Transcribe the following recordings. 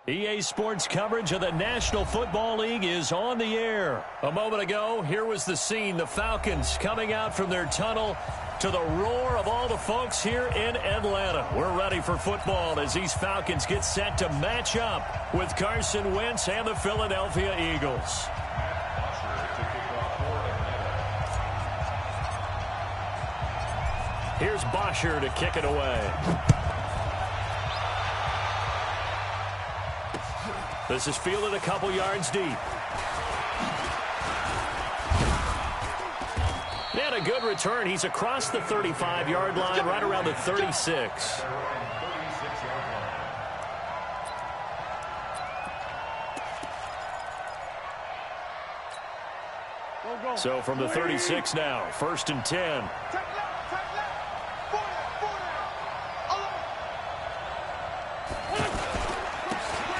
EA Sports coverage of the National Football League is on the air. A moment ago, here was the scene. The Falcons coming out from their tunnel to the roar of all the folks here in Atlanta. We're ready for football as these Falcons get set to match up with Carson Wentz and the Philadelphia Eagles. Here's Bosher to kick it away. This is fielded a couple yards deep. And a good return. He's across the 35-yard line, right around the 36. So from the 36 now, 1st and 10.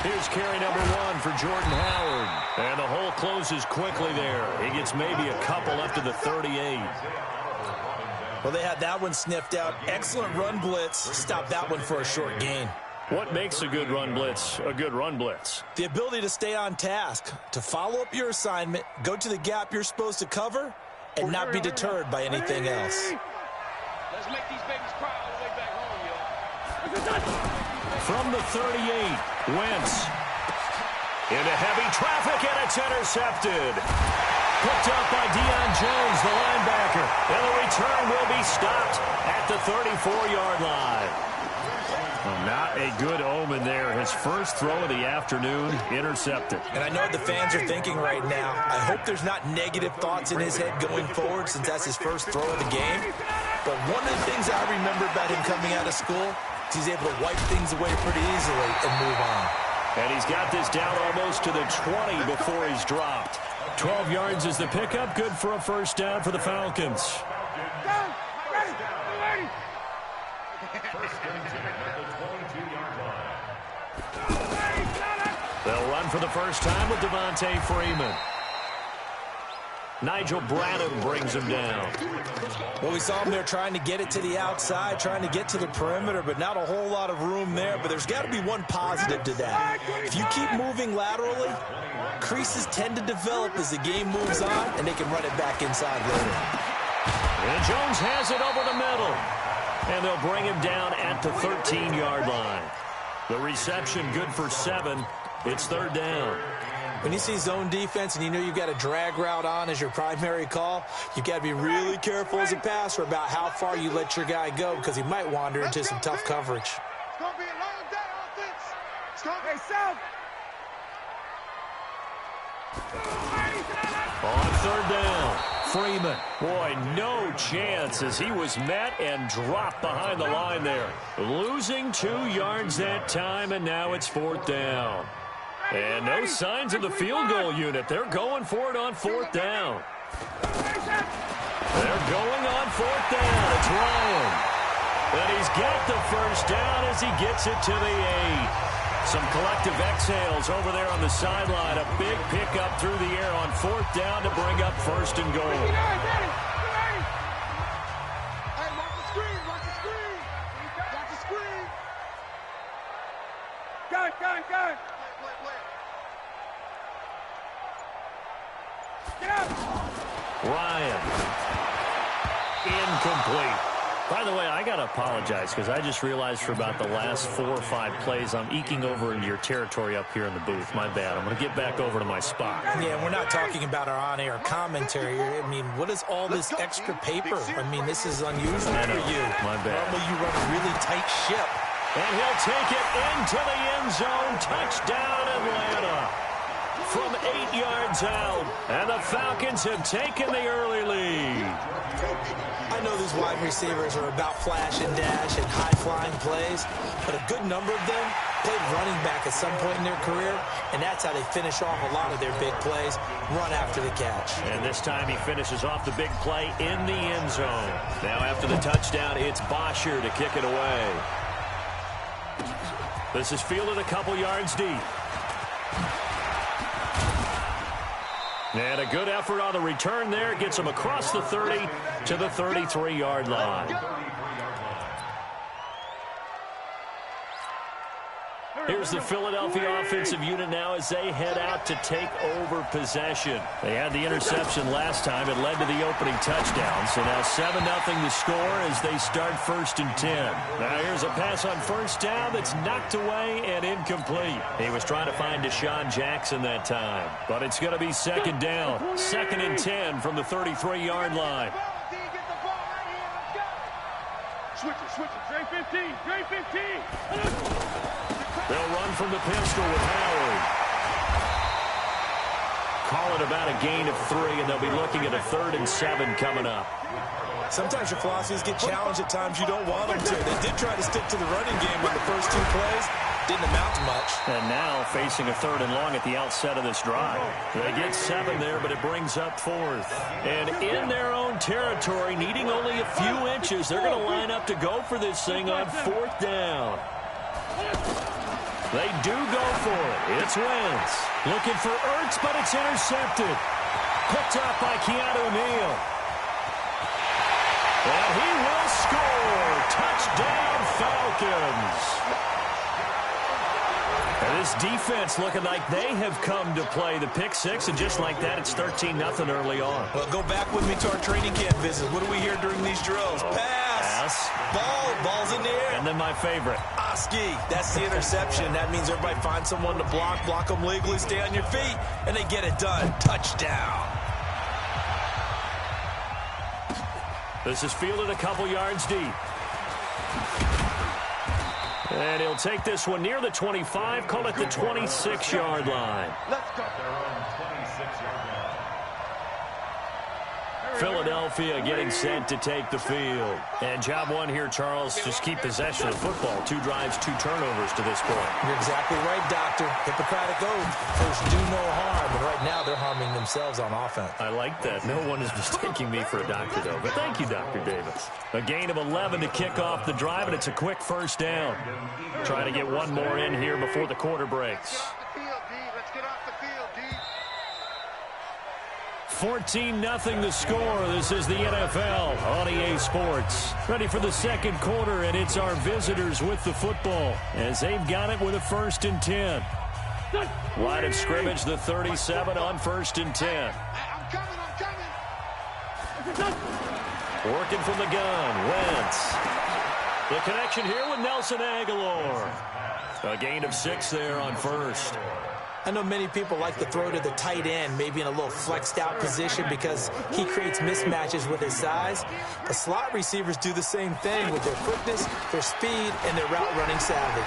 Here's carry number 1 for Jordan Howard. And the hole closes quickly there. He gets maybe a couple up to the 38. Well, they had that one sniffed out. Excellent run blitz. Stop that one for a short gain. What makes a good run blitz a good run blitz? The ability to stay on task, to follow up your assignment, go to the gap you're supposed to cover, and not be deterred by anything else. Let's make these babies cry all the way back home, yo. From the 38, Wentz. Into heavy traffic, and it's intercepted. Picked up by Deion Jones, the linebacker. And the return will be stopped at the 34-yard line. Well, not a good omen there. His first throw of the afternoon, intercepted. And I know what the fans are thinking right now. I hope there's not negative thoughts in his head going forward since that's his first throw of the game. But one of the things I remember about him coming out of school, he's able to wipe things away pretty easily and move on. And he's got this down almost to the 20 before he's dropped. 12 yards is the pickup. Good for a first down for the Falcons. They'll run for the first time with Devontae Freeman. Nigel Bradham brings him down. Well, we saw him there trying to get it to the outside, trying to get to the perimeter, but not a whole lot of room there. But there's got to be one positive to that. If you keep moving laterally, creases tend to develop as the game moves on, and they can run it back inside later. And Jones has it over the middle. And they'll bring him down at the 13-yard line. The reception good for 7. It's 3rd down. When you see zone defense and you know you've got a drag route on as your primary call, you've got to be really careful as a passer about how far you let your guy go because he might wander into some tough coverage. It's going to be a long day offense. It's going to be south. On 3rd down, Freeman. Boy, no chance as he was met and dropped behind the line there. Losing 2 yards that time, and now it's 4th down. And no signs of the field goal unit. They're going for it on 4th down. They're going on 4th down. It's Ryan. And he's got the first down as he gets it to the 8. Some collective exhales over there on the sideline. A big pickup through the air on 4th down to bring up 1st and goal. Hey, watch the screen. Watch the screen. Watch the screen. Gun. Ryan. Incomplete. By the way, I got to apologize because I just realized for about the last 4 or 5 plays I'm eking over into your territory up here in the booth. My bad. I'm going to get back over to my spot. Yeah, we're not talking about our on-air commentary. I mean, what is all this extra paper? I mean, this is unusual for you. My bad. Normally you run a really tight ship. And he'll take it into the end zone. Touchdown, Atlanta. From 8 yards out. And the Falcons have taken the early lead. I know these wide receivers are about flash and dash and high-flying plays, but a good number of them played running back at some point in their career, and that's how they finish off a lot of their big plays, run after the catch. And this time he finishes off the big play in the end zone. Now after the touchdown, it's Bosher to kick it away. This is fielded a couple yards deep. And a good effort on the return there. Gets him across the 30 to the 33-yard line. Here's the Philadelphia offensive unit now as they head out to take over possession. They had the interception last time. It led to the opening touchdown. So now 7-0 the score as they start 1st and 10. Now here's a pass on first down that's knocked away and incomplete. He was trying to find Deshaun Jackson that time. But it's going to be 2nd down. 2nd and 10 from the 33-yard line. Switch it. Dre 15. They'll run from the pistol with Howard. Call it about a gain of 3, and they'll be looking at a 3rd and 7 coming up. Sometimes your philosophies get challenged at times you don't want them to. They did try to stick to the running game with the first 2 plays. Didn't amount to much. And now facing a 3rd and long at the outset of this drive. They get 7 there, but it brings up 4th. And in their own territory, needing only a few inches, they're going to line up to go for this thing on 4th down. They do go for it. It's Wentz. Looking for Ertz, but it's intercepted. Picked up by Keanu Neal. And he will score. Touchdown, Falcons. And this defense looking like they have come to play the pick 6, and just like that, it's 13-0 early on. Well, go back with me to our training camp visit. What do we hear during these drills? Pass. Ball's in the air. And then my favorite. Oski. That's the interception. That means everybody finds someone to block them legally, stay on your feet, and they get it done. Touchdown. This is fielded a couple yards deep. And he'll take this one near the 25, call it the 26-yard line. Let's go. Philadelphia getting set to take the field. And job 1 here, Charles, just keep possession of football. 2 drives, 2 turnovers to this point. You're exactly right, Doctor. Hippocratic oath. First, do no harm. And right now, they're harming themselves on offense. I like that. No one is mistaking me for a doctor, though. But thank you, Dr. Davis. A gain of 11 to kick off the drive, and it's a quick 1st down. Trying to get one more in here before the quarter breaks. 14-0 the score. This is the NFL on EA Sports. Ready for the 2nd quarter, and it's our visitors with the football as they've got it with a 1st and 10. Line of scrimmage, the 37 on 1st and 10. Working from the gun, Wentz. The connection here with Nelson Aguilar. A gain of 6 there on 1st. I know many people like to throw to the tight end, maybe in a little flexed out position because he creates mismatches with his size. The slot receivers do the same thing with their quickness, their speed, and their route running savvy.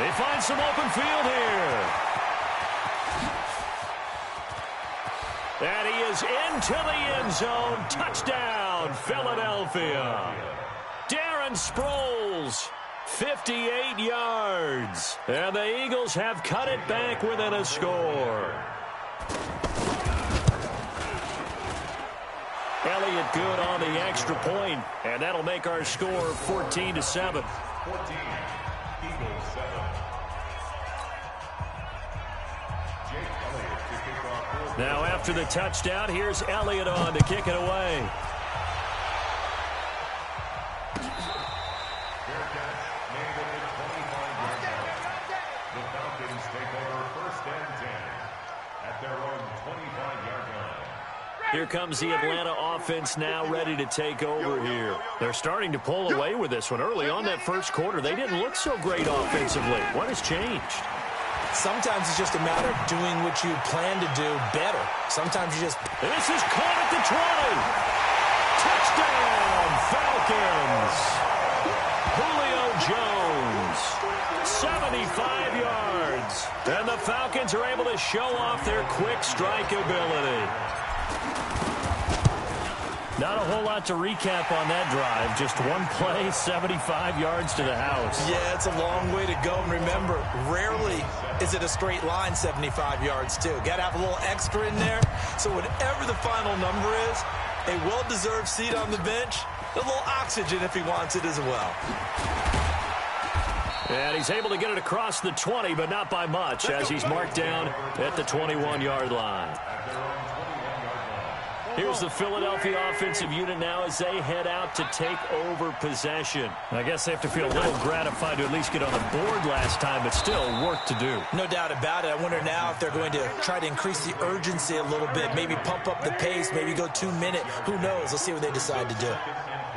They find some open field here. And he is into the end zone. Touchdown, Philadelphia. Darren Sproles. 58 yards. And the Eagles have cut it back within a score. Elliott good on the extra point, and that'll make our score 14-7. 14, Eagles 7. Now after the touchdown, here's Elliott on to kick it away. Here comes the Atlanta offense now ready to take over here. They're starting to pull away with this one. Early on that 1st quarter, they didn't look so great offensively. What has changed? Sometimes it's just a matter of doing what you plan to do better. Sometimes you just... This is caught at the 20. Touchdown, Falcons. Julio Jones, 75 yards. And the Falcons are able to show off their quick strike ability. Not a whole lot to recap on that drive. Just one play, 75 yards to the house. Yeah, it's a long way to go. And remember, rarely is it a straight line 75 yards, too. Got to have a little extra in there. So whatever the final number is, a well-deserved seat on the bench, a little oxygen if he wants it as well. And he's able to get it across the 20, but not by much, as he's marked down at the 21-yard line. Here's the Philadelphia offensive unit now as they head out to take over possession. I guess they have to feel a little gratified to at least get on the board last time, but still work to do. No doubt about it. I wonder now if they're going to try to increase the urgency a little bit, maybe pump up the pace, maybe go 2-minute. Who knows? Let's see what they decide to do.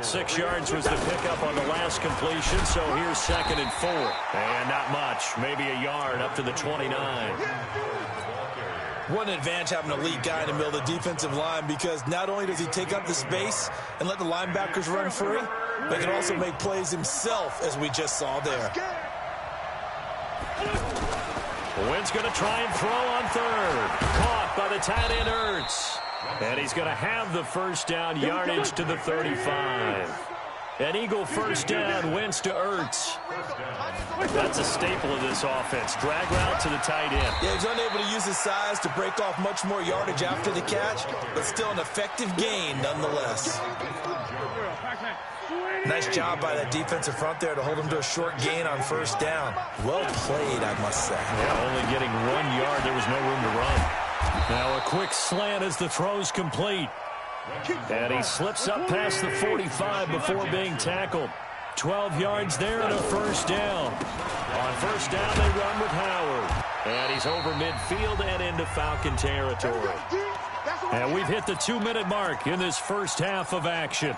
6 yards was the pickup on the last completion, so here's 2nd and 4. And not much, maybe a yard up to the 29. What an advantage having an elite guy in the middle of the defensive line, because not only does he take up the space and let the linebackers run free, but he can also make plays himself, as we just saw there. Wynn's going to try and throw on 3rd. Caught by the tight end Ertz. And he's going to have the first down, yardage to the 35. An Eagle first down, Wentz to Ertz. That's a staple of this offense. Drag route to the tight end. Yeah, he's unable to use his size to break off much more yardage after the catch, but still an effective gain nonetheless. Nice job by that defensive front there to hold him to a short gain on first down. Well played, I must say. Yeah, only getting 1 yard. There was no room to run. Now a quick slant as the throw's complete. And he slips up past the 45 before being tackled. 12 yards there and a first down. On first down, they run with Howard. And he's over midfield and into Falcon territory. And we've hit the 2-minute mark in this first half of action.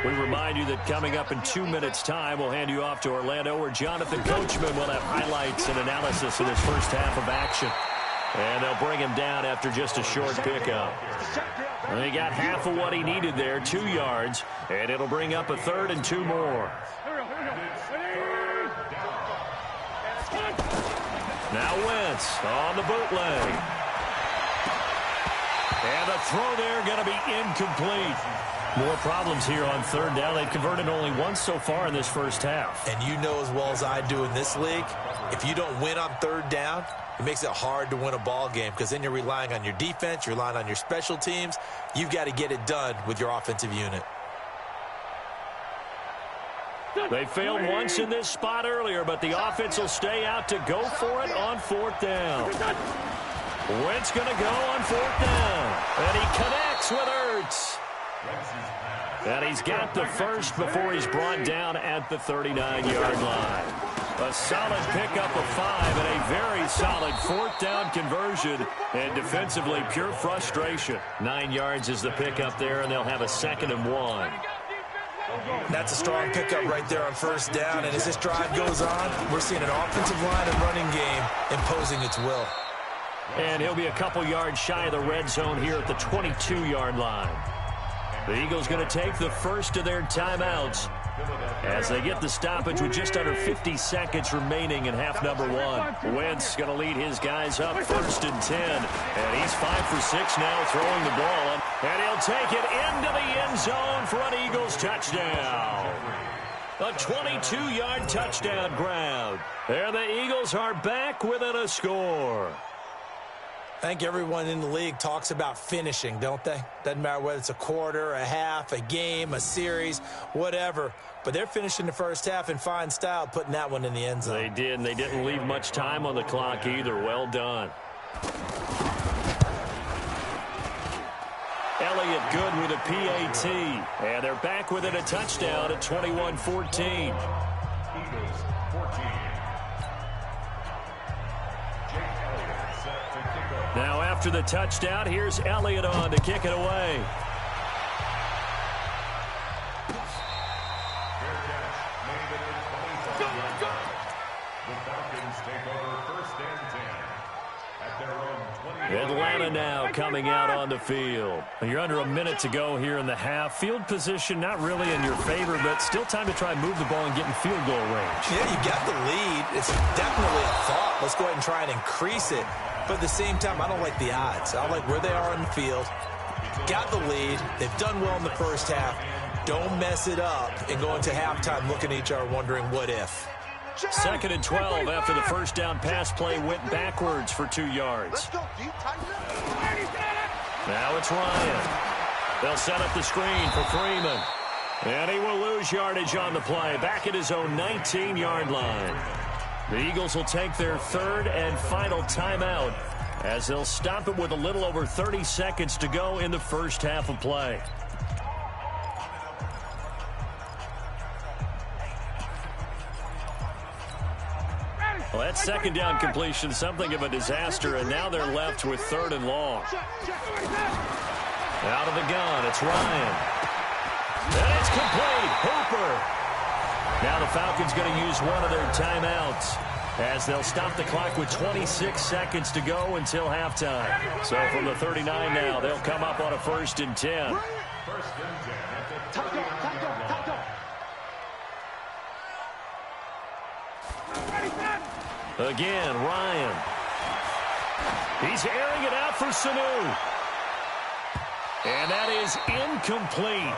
We remind you that coming up in 2 minutes' time, we'll hand you off to Orlando, where Jonathan Coachman will have highlights and analysis of this first half of action. And they'll bring him down after just a short pickup. And he got half of what he needed there, 2 yards, and it'll bring up a 3rd and 2 more. Now Wentz on the bootleg. And the throw there going to be incomplete. More problems here on 3rd down. They've converted only once so far in this first half. And you know as well as I do in this league, if you don't win on 3rd down, it makes it hard to win a ball game, because then you're relying on your defense, you're relying on your special teams. You've got to get it done with your offensive unit. They failed once in this spot earlier, but the offense will stay out to go for it on 4th down. Wentz going to go on 4th down. And he connects with Ertz. And he's got the first before he's brought down at the 39-yard line. A solid pickup of 5 and a very solid 4th down conversion. And defensively, pure frustration. 9 yards is the pickup there, and they'll have a 2nd and 1. That's a strong pickup right there on first down. And as this drive goes on, we're seeing an offensive line and running game imposing its will. And he'll be a couple yards shy of the red zone here at the 22-yard line. The Eagles going to take the first of their timeouts as they get the stoppage with just under 50 seconds remaining in half number 1. Wentz going to lead his guys up 1st and 10. And he's 5 for 6 now throwing the ball. And he'll take it into the end zone for an Eagles touchdown. A 22-yard touchdown grab. And the Eagles are back within a score. I think everyone in the league talks about finishing, don't they? Doesn't matter whether it's a quarter, a half, a game, a series, whatever. But they're finishing the first half in fine style, putting that one in the end zone. They did, and they didn't leave much time on the clock either. Well done. Elliott good with a PAT. And they're back within a touchdown at 21-14. Now after the touchdown, here's Elliott on to kick it away. Atlanta now coming out on the field. You're under a minute to go here in the half. Field position not really in your favor, but still time to try and move the ball and get in field goal range. Yeah, you got the lead. It's definitely a thought. Let's go ahead and try and increase it. But at the same time, I don't like the odds. I like where they are in the field. Got the lead. They've done well in the first half. Don't mess it up and go into halftime looking at each other wondering what if. 2nd and 12 after the first down pass play went backwards for 2 yards. Now it's Ryan. They'll set up the screen for Freeman. And he will lose yardage on the play. Back at his own 19-yard line. The Eagles will take their 3rd and final timeout as they'll stop it with a little over 30 seconds to go in the first half of play. Well, that second down completion, something of a disaster, and now they're left with 3rd and long. Out of the gun, it's Ryan. And it's complete. Hooper. Now the Falcons going to use one of their timeouts as they'll stop the clock with 26 seconds to go until halftime. So from the 39 now, they'll come up on a 1st and 10. Again, Ryan. He's airing it out for Sanu. And that is incomplete.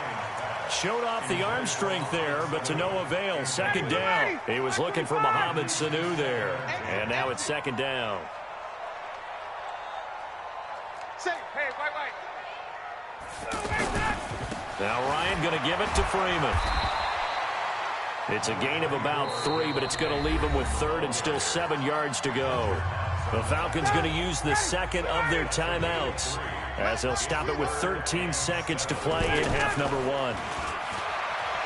Showed off the arm strength there, but to no avail. 2nd down. He was looking for Mohamed Sanu there. And now it's 2nd down. Now Ryan going to give it to Freeman. It's a gain of about 3, but it's going to leave him with 3rd and still 7 yards to go. The Falcons going to use the second of their timeouts as they'll stop it with 13 seconds to play in half number 1.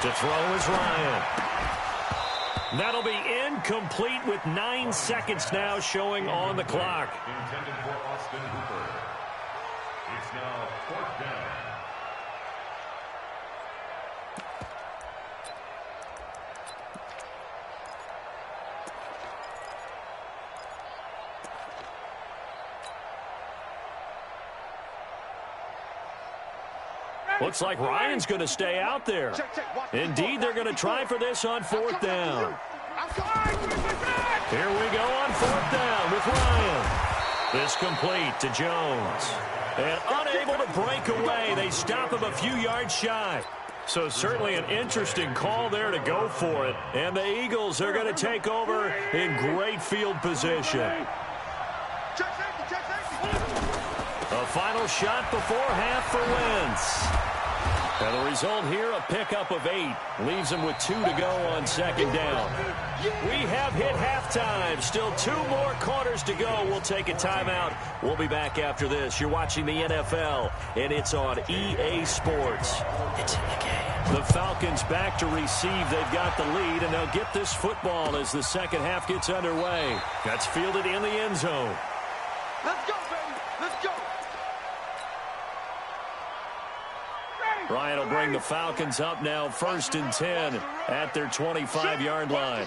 To throw is Ryan. That'll be incomplete with 9 seconds now showing on the clock. Intended for Austin Hooper. It's now 4th down. Looks like Ryan's going to stay out there. Indeed, they're going to try for this on 4th down. Here we go on 4th down with Ryan. This complete to Jones. And unable to break away, they stop him a few yards shy. So certainly an interesting call there to go for it. And the Eagles are going to take over in great field position. A final shot before half for Wentz. And the result here, a pickup of 8. Leaves him with 2 to go on 2nd down. We have hit halftime. Still 2 more quarters to go. We'll take a timeout. We'll be back after this. You're watching the NFL, and it's on EA Sports. It's in the game. The Falcons back to receive. They've got the lead, and they'll get this football as the second half gets underway. That's fielded in the end zone. Let's go, baby. Let's go. Ryan will bring the Falcons up now 1st and 10 at their 25-yard line.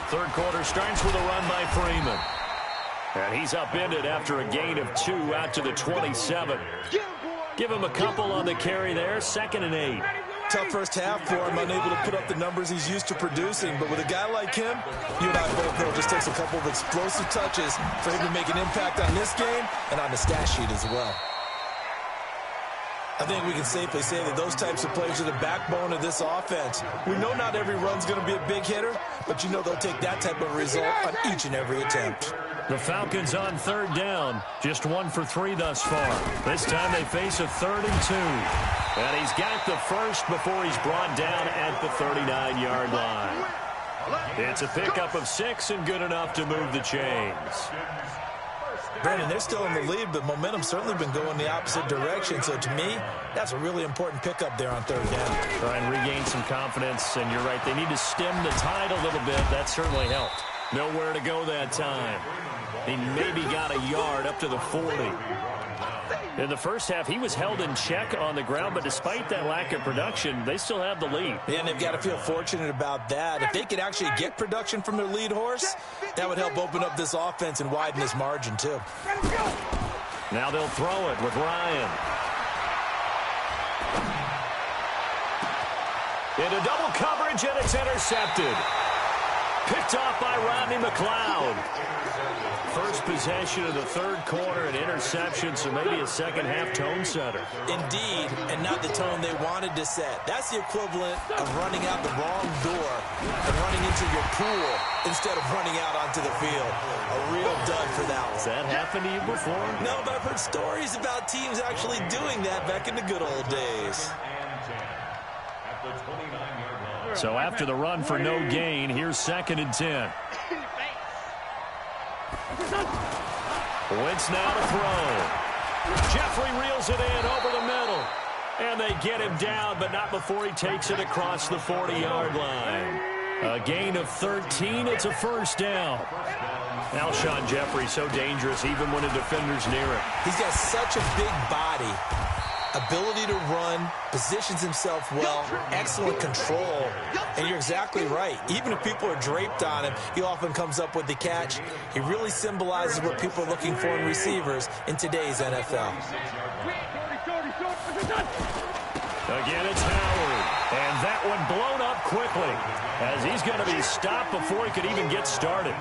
3rd quarter starts with a run by Freeman. And he's upended after a gain of 2 out to the 27. Give him a couple on the carry there. 2nd and 8. Tough first half for him, unable to put up the numbers he's used to producing. But with a guy like him, you and I both know it just takes a couple of explosive touches for him to make an impact on this game and on the stat sheet as well. I think we can safely say that those types of plays are the backbone of this offense. We know not every run's going to be a big hitter, but you know they'll take that type of result on each and every attempt. The Falcons on 3rd down. Just 1 for 3 thus far. This time they face a 3rd and 2. And he's got the first before he's brought down at the 39-yard line. It's a pickup of 6 and good enough to move the chains. Brandon, they're still in the lead, but momentum's certainly been going the opposite direction. So to me, that's a really important pickup there on 3rd down. Try and regain some confidence, and you're right. They need to stem the tide a little bit. That certainly helped. Nowhere to go that time. He maybe got a yard up to the 40. In the first half, he was held in check on the ground, but despite that lack of production, they still have the lead. Yeah, and they've got to feel fortunate about that. If they could actually get production from their lead horse, that would help open up this offense and widen this margin, too. Now they'll throw it with Ryan. Into double coverage, and it's intercepted. Picked off by Rodney McLeod. First possession of the 3rd quarter, an interception, so maybe a second-half tone setter. Indeed, and not the tone they wanted to set. That's the equivalent of running out the wrong door and running into your pool instead of running out onto the field. A real dud for that one. Has that happened to you before? No, but I've heard stories about teams actually doing that back in the good old days. So after the run for no gain, here's 2nd and 10. Wentz now to throw. Jeffrey reels it in over the middle. And they get him down, but not before he takes it across the 40-yard line. A gain of 13. It's a first down. Alshon Jeffrey so dangerous even when a defender's near him. He's got such a big body, ability to run, positions himself well, excellent control. And you're exactly right. Even if people are draped on him, he often comes up with the catch. He really symbolizes what people are looking for in receivers in today's NFL. Again, it's Howard. And that one blown up quickly as he's going to be stopped before he could even get started.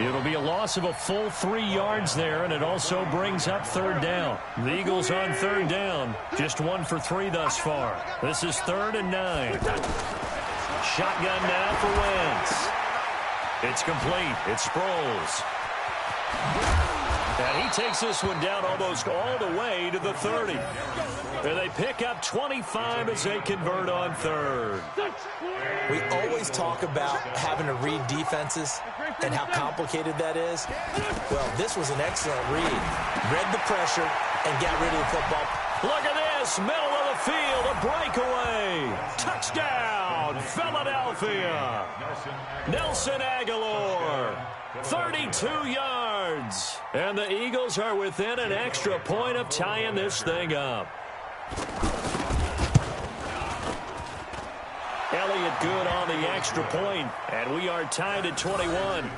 It'll be a loss of a full 3 yards there, and it also brings up third down. The Eagles on third down, just 1 for 3 thus far. This is 3rd and 9. Shotgun now for Wentz. It's complete. It's Sproles. And he takes this one down almost all the way to the 30. And they pick up 25 as they convert on third. We always talk about having to read defenses and how complicated that is. Well, this was an excellent read. Read the pressure and got rid of the football. Look at this, middle of the field, a breakaway. Touchdown, Philadelphia. Nelson Aguilar, 32 yards. And the Eagles are within an extra point of tying this thing up. Elliott good on the extra point, and we are tied at 21.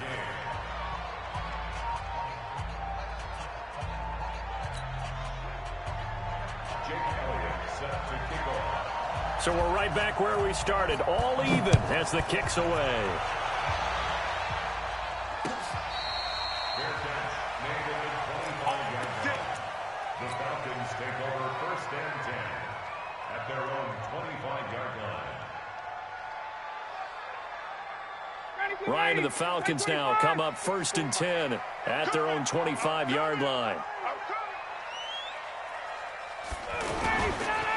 So we're right back where we started, all even as the kick's away. The Falcons take over 1st and 10 at their own 25-yard line. Ryan and the Falcons now come up 1st and 10 at their own 25-yard line.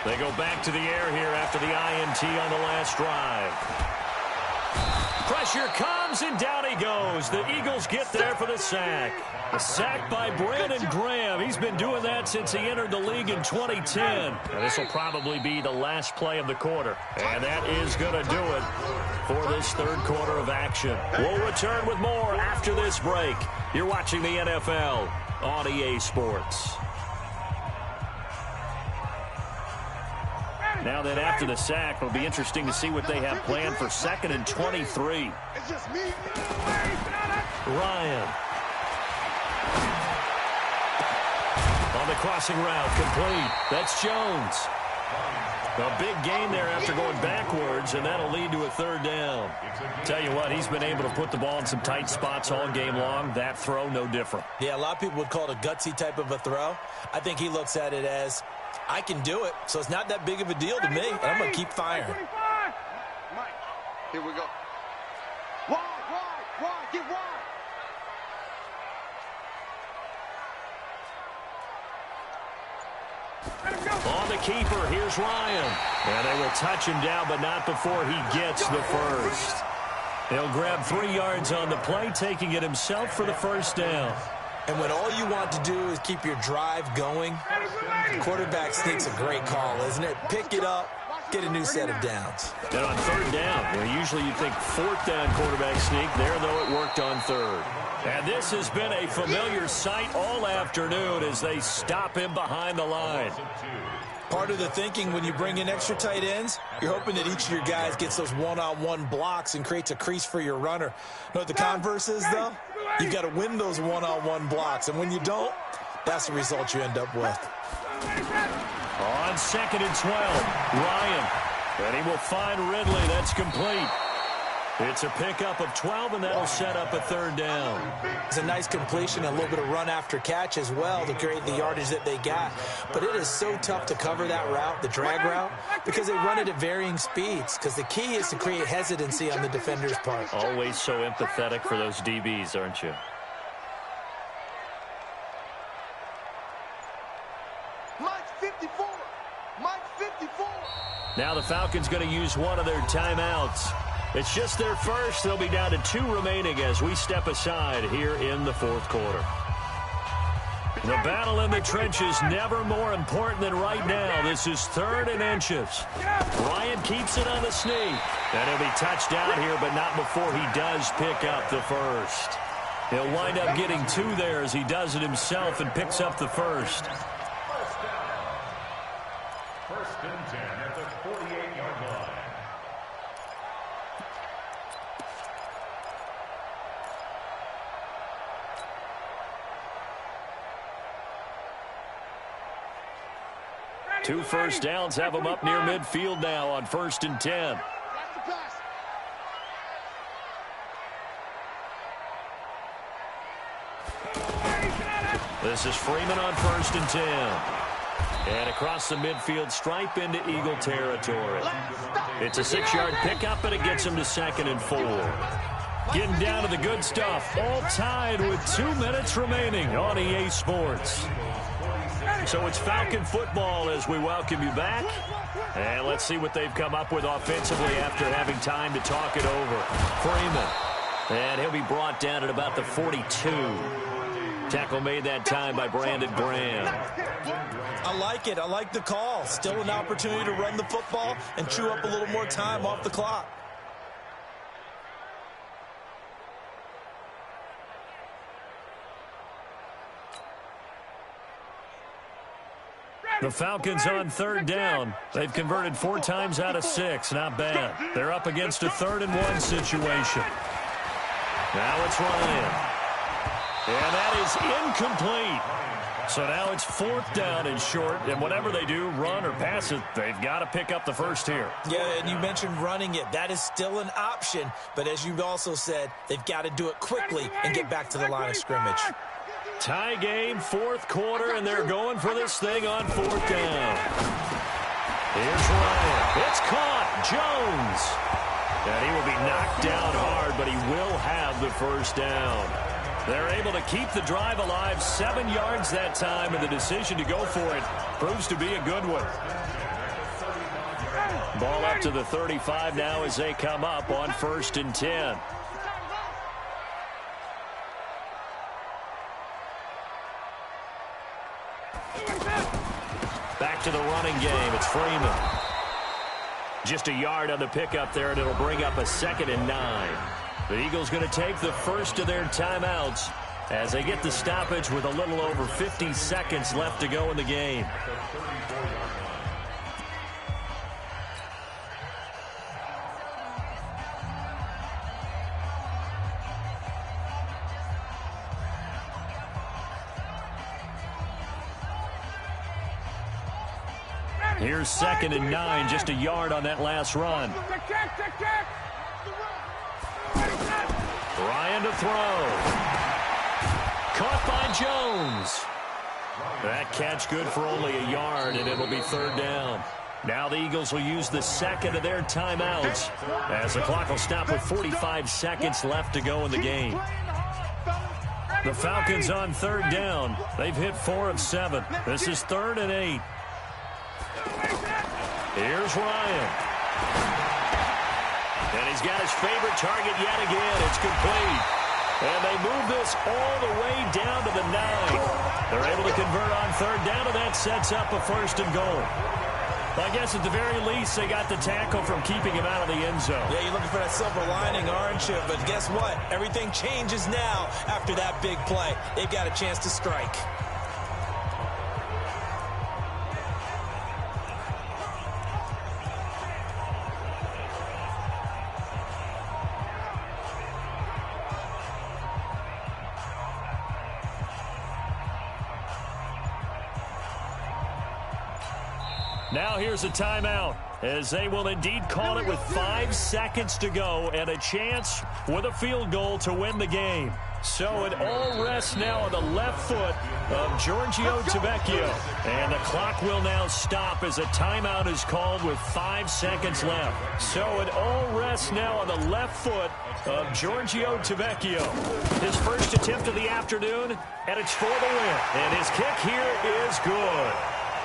They go back to the air here after the INT on the last drive. Pressure comes, and down he goes. The Eagles get there for the sack. A sack by Brandon Graham. He's been doing that since he entered the league in 2010. And this will probably be the last play of the quarter. And that is going to do it for this third quarter of action. We'll return with more after this break. You're watching the NFL on EA Sports. Now then, after the sack, it'll be interesting to see what they have planned for 2nd and 23. Ryan. On the crossing route, complete. That's Jones. A big gain there after going backwards, and that'll lead to a third down. Tell you what, he's been able to put the ball in some tight spots all game long. That throw, no different. Yeah, a lot of people would call it a gutsy type of a throw. I think he looks at it as, I can do it, so it's not that big of a deal to me, and I'm going to keep firing. Mike, here we go. Wide, get wide. On the keeper, here's Ryan. And they will touch him down, but not before he gets the first. He'll grab 3 yards on the play, taking it himself for the first down. And when all you want to do is keep your drive going, quarterback sneak's a great call, isn't it? Pick it up, get a new set of downs. And on third down, usually you think 4th down quarterback sneak. There, though, it worked on third. And this has been a familiar sight all afternoon as they stop him behind the line. Part of the thinking when you bring in extra tight ends, you're hoping that each of your guys gets those one-on-one blocks and creates a crease for your runner. You know what the converse is, though? You've got to win those one-on-one blocks, and when you don't, that's the result you end up with. On 2nd and 12, Ryan. And he will find Ridley. That's complete. It's a pickup of 12, and that'll set up a third down. It's a nice completion, a little bit of run after catch as well to create the yardage that they got. But it is so tough to cover that route, the drag route, because they run it at varying speeds. Because the key is to create hesitancy on the defender's part. Always so empathetic for those DBs, aren't you? Mike's 54. Mike's 54. Now the Falcons going to use one of their timeouts. It's just their first. They'll be down to 2 remaining as we step aside here in the fourth quarter. The battle in the trenches never more important than right now. This is 3rd and inches. Bryant keeps it on the sneak. And he'll be touched down here, but not before he does pick up the first. He'll wind up getting 2 there as he does it himself and picks up the first. First and 10 at the 48-yard line. Two first downs have them up near midfield now on 1st and 10. This is Freeman on 1st and 10. And across the midfield stripe into Eagle territory. It's a 6-yard pickup, and it gets him to 2nd and 4. Getting down to the good stuff. All tied with 2 minutes remaining on EA Sports. So it's Falcon football as we welcome you back. And let's see what they've come up with offensively after having time to talk it over. Freeman. And he'll be brought down at about the 42. Tackle made that time by Brandon Graham. I like it. I like the call. Still an opportunity to run the football and chew up a little more time off the clock. The Falcons on 3rd down. They've converted 4 times out of 6. Not bad. They're up against a 3rd and 1 situation. Now it's Ryan. And that is incomplete. So now it's 4th down and short. And whatever they do, run or pass it, they've got to pick up the first here. Yeah, and you mentioned running it. That is still an option. But as you've also said, they've got to do it quickly and get back to the line of scrimmage. Tie game, 4th quarter, and they're going for this thing on 4th down. Here's Ryan. It's caught. Jones. And he will be knocked down hard, but he will have the first down. They're able to keep the drive alive, 7 yards that time, and the decision to go for it proves to be a good one. Ball up to the 35 now as they come up on 1st and 10. Back to the running game. It's Freeman. Just a yard on the pickup there, and it'll bring up a 2nd and 9. The Eagles going to take the first of their timeouts as they get the stoppage with a little over 50 seconds left to go in the game. Here's 2nd and 9, just a yard on that last run. Ryan to throw. Caught by Jones. That catch good for only a yard, and it'll be 3rd down. Now the Eagles will use the 2nd of their timeouts as the clock will stop with 45 seconds left to go in the game. The Falcons on 3rd down. They've hit 4 of 7. This is 3rd and 8. Here's Ryan. And he's got his favorite target yet again. It's complete. And they move this all the way down to the 9. They're able to convert on 3rd down, and that sets up a 1st and goal. I guess at the very least, they got the tackle from keeping him out of the end zone. Yeah, you're looking for that silver lining, aren't you? But guess what? Everything changes now after that big play. They've got a chance to strike. Now here's a timeout, as they will indeed call it with 5 seconds to go and a chance with a field goal to win the game. So it all rests now on the left foot of Giorgio Tavecchio. And the clock will now stop as a timeout is called with 5 seconds left. So it all rests now on the left foot of Giorgio Tavecchio. His first attempt of the afternoon, and it's for the win. And his kick here is good.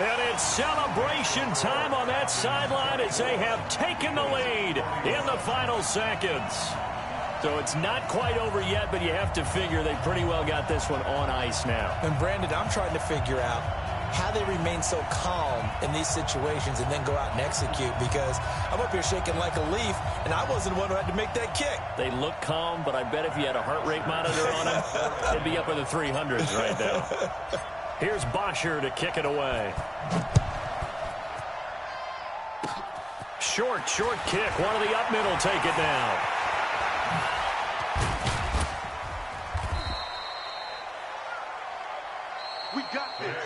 And it's celebration time on that sideline as they have taken the lead in the final seconds. So it's not quite over yet, but you have to figure they pretty well got this one on ice now. And, Brandon, I'm trying to figure out how they remain so calm in these situations and then go out and execute, because I'm up here shaking like a leaf, and I wasn't the one who had to make that kick. They look calm, but I bet if you had a heart rate monitor on them, it'd be up in the 300s right now. Here's Bosher to kick it away. Short kick. One of the up middle take it down. We got this.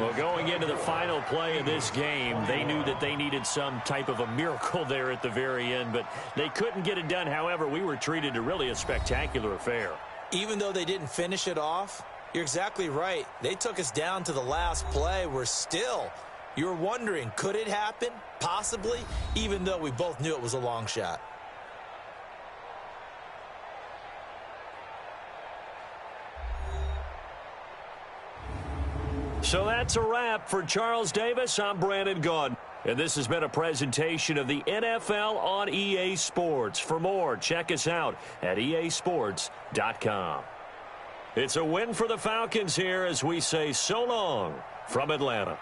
Well, going into the final play of this game, they knew that they needed some type of a miracle there at the very end, but they couldn't get it done. However, we were treated to really a spectacular affair. Even though they didn't finish it off, you're exactly right. They took us down to the last play. We're still, you were wondering, could it happen? Possibly, even though we both knew it was a long shot. So that's a wrap for Charles Davis. I'm Brandon Gaudin. And this has been a presentation of the NFL on EA Sports. For more, check us out at easports.com. It's a win for the Falcons here as we say so long from Atlanta.